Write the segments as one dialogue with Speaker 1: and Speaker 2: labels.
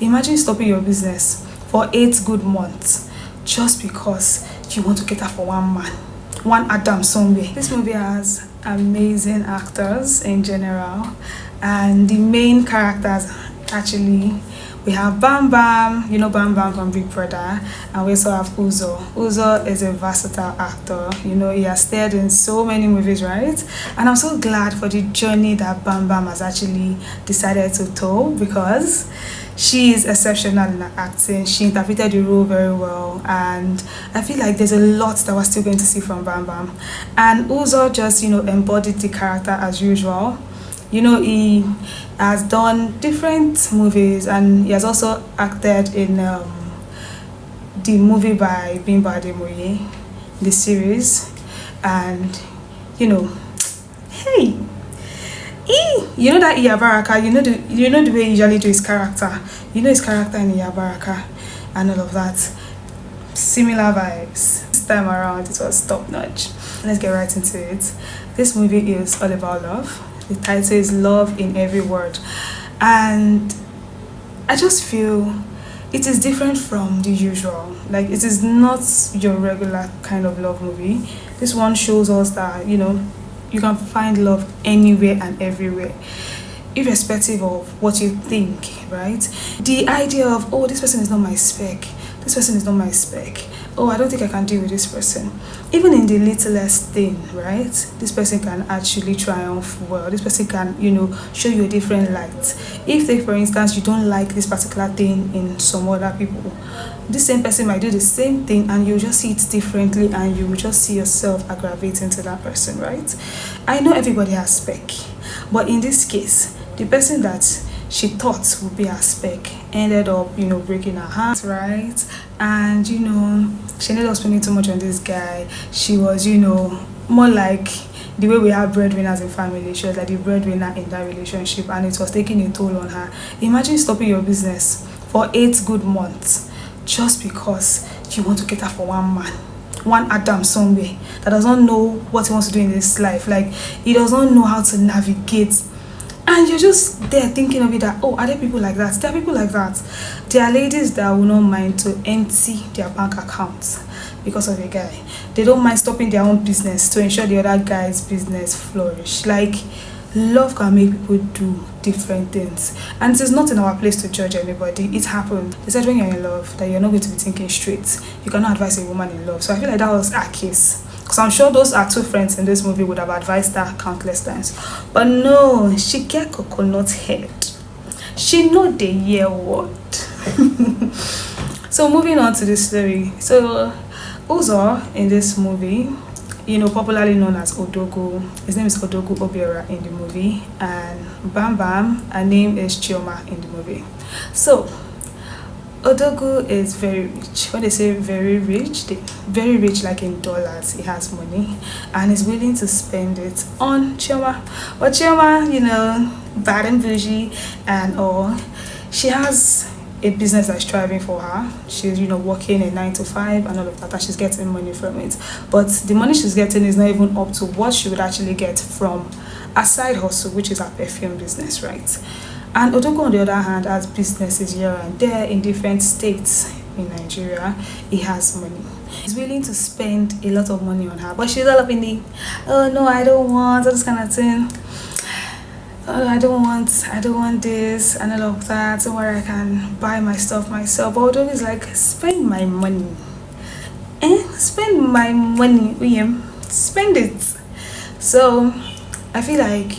Speaker 1: Imagine stopping your business for 8 good months just because you want to cater for one man, one Adam somewhere. This movie has amazing actors in general, and the main characters actually, we have Bambam, you know Bambam from Big Brother, and we also have Uzor. Uzor is a versatile actor, he has starred in so many movies, right? And I'm so glad for the journey that Bambam has actually decided to tow, because she is exceptional in her acting. She interpreted the role very well, and I feel like there's a lot that we're still going to see from Bambam. And Uzor just, embodied the character as usual. He has done different movies, and he has also acted in the movie by Bambam, the series. And hey, that Iyabaraka, the way he usually do his character. His character in Iyabaraka and all of that. Similar vibes. This time around it was top notch. Let's get right into it. This movie is all about love. The title is Love in Every Word. And I just feel it is different from the usual. Like, it is not your regular kind of love movie. This one shows us that, you can find love anywhere and everywhere, irrespective of what you think, right? The idea of, oh, this person is not my spec, this person is not my spec, oh, I don't think I can deal with this person. Even in the littlest thing, right? This person can actually triumph well. This person can, show you a different light. If, say, for instance, you don't like this particular thing in some other people, this same person might do the same thing and you'll just see it differently, and you will just see yourself aggravating to that person, right? I know everybody has spec, but in this case, the person that she thought would be her spec ended up, breaking her heart, right? And, she ended up spending too much on this guy. She was, more like the way we have breadwinners in family. She was like the breadwinner in that relationship, and it was taking a toll on her. Imagine stopping your business for 8 good months just because you want to cater for one man, one Adam somewhere that does not know what he wants to do in this life. Like, he does not know how to navigate. And you're just there thinking of it that, oh, are there people like that? There are people like that. There are ladies that will not mind to empty their bank accounts because of a guy. They don't mind stopping their own business to ensure the other guy's business flourish. Like, love can make people do different things. And it is not in our place to judge anybody. It happened. They said when you're in love that you're not going to be thinking straight. You cannot advise a woman in love. So I feel like that was our case. Because I'm sure those are two friends in this movie would have advised her countless times. But no, she get coconut head. She know the year word. So moving on to the story. So Uzor in this movie, popularly known as Odogu. His name is Odogu Obiora in the movie. And Bambam, her name is Chioma in the movie. So Odogu is very rich. When they say very rich, very rich like in dollars. He has money and is willing to spend it on Chioma. But Chioma, bad and bougie and all, she has a business that's striving for her. She's, working a 9 to 5 and all of that, and she's getting money from it. But the money she's getting is not even up to what she would actually get from a side hustle, which is her perfume business, right? And Odogu, on the other hand, has businesses here and there in different states in Nigeria. He has money. He's willing to spend a lot of money on her, but she's all up in the, oh no, I don't want all this kind of thing. Oh, I don't want this and all of that. So where I can buy my stuff myself. But Odogu is like, spend my money. Spend my money, William. Spend it. So I feel like,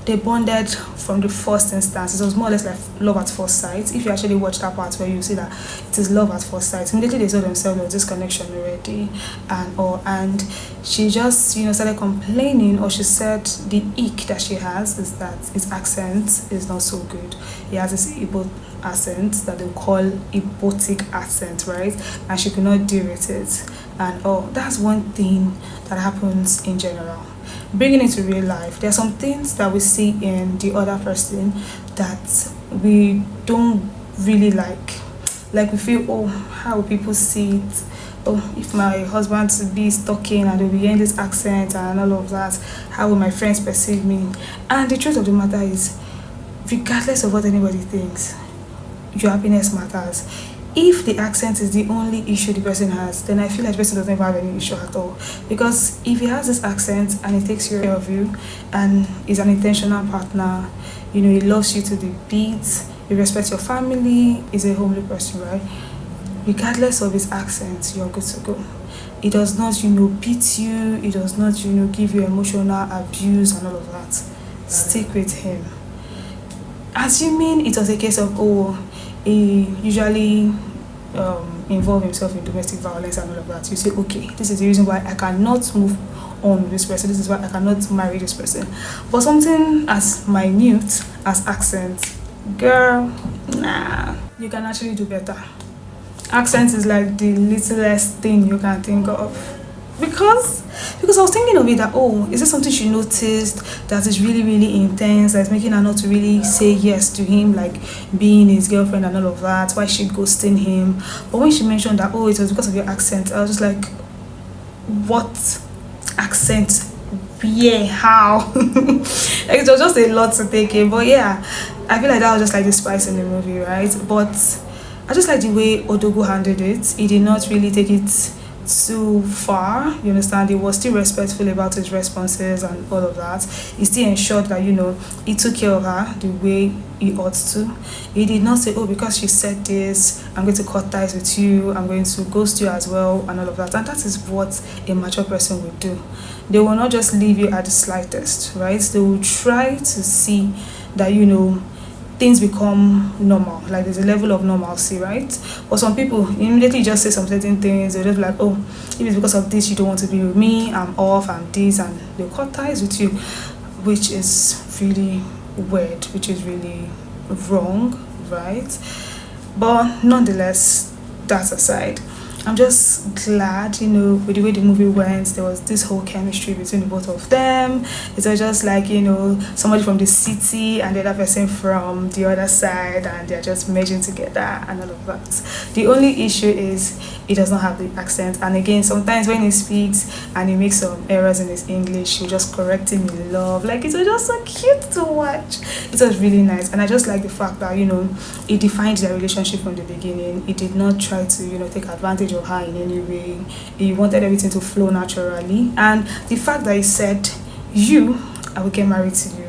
Speaker 1: they bonded from the first instance. It was more or less like love at first sight. If you actually watch that part where you see that it is love at first sight, immediately they saw themselves there was this connection already and all. And she just, started complaining, or she said the ick that she has is that his accent is not so good. He has this Igbo accent that they call Igbotic accent, right? And she could not deal with it and all. That's one thing that happens in general. Bringing it to real life, there are some things that we see in the other person that we don't really like. Like, we feel, oh, how will people see it? Oh, if my husband be talking and they'll be hearing this accent and all of that, how will my friends perceive me? And the truth of the matter is, regardless of what anybody thinks, your happiness matters. If the accent is the only issue the person has, then I feel like the person doesn't even have any issue at all. Because if he has this accent and he takes care of you and is an intentional partner, he loves you to the beat, he respects your family, is a homely person, right? Regardless of his accent, you're good to go. It does not, beat you, it does not, give you emotional abuse and all of that. Stick with him. Assuming it was a case of, he usually involve himself in domestic violence and all of that, you say, okay, this is the reason why I cannot move on with this person, this is why I cannot marry this person. But something as minute as accent, girl, nah, you can actually do better. Accent is like the littlest thing you can think of. Because I was thinking of it that, is this something she noticed that is really, really intense, that's making her not to really say yes to him, like being his girlfriend and all of that, why she ghosting him. But when she mentioned that, it was because of your accent, I was just like, what accent? Yeah, how? Like, it was just a lot to take in. But yeah, I feel like that was just like the spice in the movie, right? But I just like the way Odogu handled it. He did not really take it too far, you understand. He was still respectful about his responses and all of that. He still ensured that he took care of her the way he ought to. He did not say, because she said this, I'm going to cut ties with you, I'm going to ghost you as well and all of that. And that is what a mature person would do. They will not just leave you at the slightest, right? They will try to see that things become normal, like there's a level of normalcy, right? But some people immediately just say some certain things. They're just like, if it's because of this you don't want to be with me, I'm off, I'm this, and they'll cut ties with you, which is really weird, which is really wrong, right? But nonetheless, that aside, I'm just glad, with the way the movie went. There was this whole chemistry between the both of them. It was just like, somebody from the city and the other person from the other side, and they're just merging together and all of that. The only issue is he does not have the accent. And again, sometimes when he speaks and he makes some errors in his English, he'll just correct him in love. Like, it was just so cute to watch. It was really nice. And I just like the fact that, he defined their relationship from the beginning. He did not try to, take advantage of her in any way. He wanted everything to flow naturally. And the fact that he said, I will get married to you,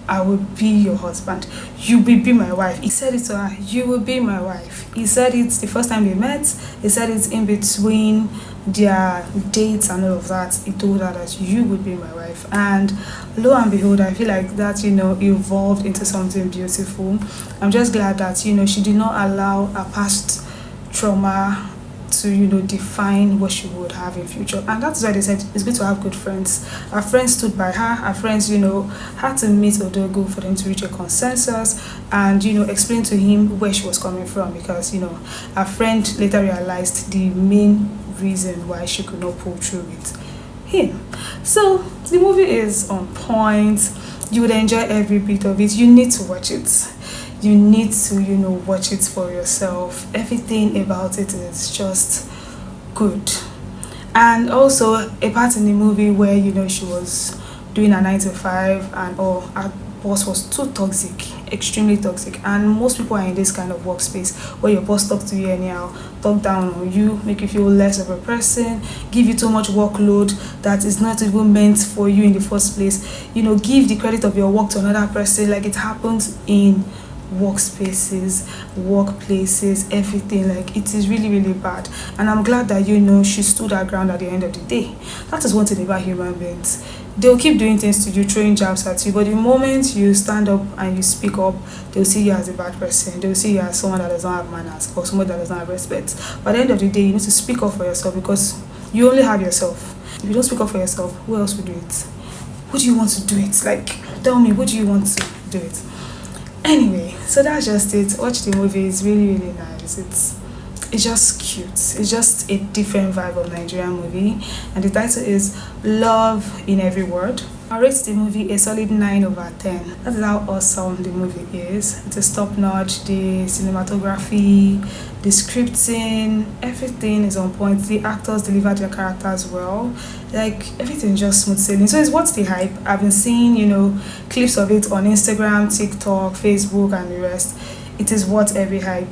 Speaker 1: I will be your husband, you will be my wife. He said it to her, you will be my wife. He said it the first time they met. He said it in between their dates and all of that. He told her that you would be my wife. And lo and behold, I feel like that evolved into something beautiful. I'm just glad that she did not allow her past trauma to define what she would have in future. And that's why they said it's good to have good friends. Her friends stood by her. Her friends had to meet Odogu for them to reach a consensus and explain to him where she was coming from, because her friend later realized the main reason why she could not pull through with him. So the movie is on point. You would enjoy every bit of it. You need to watch it. You need to, watch it for yourself. Everything about it is just good. And also a part in the movie where, she was doing a 9 to 5 and her boss was too toxic, extremely toxic. And most people are in this kind of workspace where your boss talks to you anyhow, talk down on you, make you feel less of a person, give you too much workload that is not even meant for you in the first place. Give the credit of your work to another person. Like, it happens in workspaces, workplaces, everything. Like, it is really, really bad. And I'm glad that she stood her ground at the end of the day. That is one thing about human beings. They'll keep doing things to you, throwing jabs at you, but the moment you stand up and you speak up, they'll see you as a bad person. They'll see you as someone that does not have manners or someone that does not have respect. But at the end of the day, you need to speak up for yourself, because you only have yourself. If you don't speak up for yourself, who else will do it? Who do you want to do it? Like, tell me, who do you want to do it? Anyway, so that's just it. Watch the movie. It's really, really nice. It's just cute. It's just a different vibe of Nigerian movie, and the title is Love in Every Word. I rate the movie a solid 9/10. That is how awesome the movie is. It is top notch. The cinematography, the scripting, everything is on point. The actors deliver their characters well. Like, everything just smooth sailing. So it's worth the hype. I've been seeing, clips of it on Instagram, TikTok, Facebook, and the rest. It is worth every hype.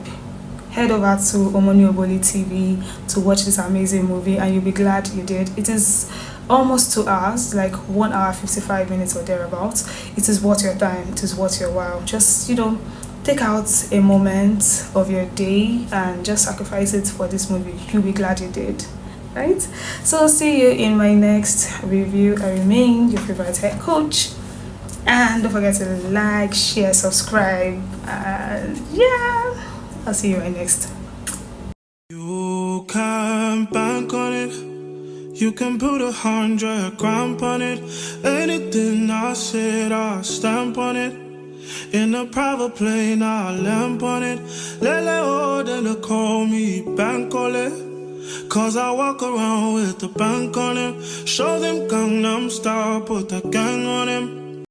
Speaker 1: Head over to Omoni Oboli TV to watch this amazing movie, and you'll be glad you did. It is almost 2 hours, like 1 hour 55 minutes or thereabouts. It is worth your time, it is worth your while. Just, take out a moment of your day and just sacrifice it for this movie. You'll be glad you did. Right? So see you in my next review. I remain your favorite head coach. And don't forget to like, share, subscribe. And yeah, I'll see you in my next.
Speaker 2: You can bank on it. You can put 100 grand on it. Anything I said, I'll stamp on it. In a private plane, I'll lamp on it. Lele oh, then they call me Bankole. Cause I walk around with the bank on him. Show them Gangnam Style, put the gang on him.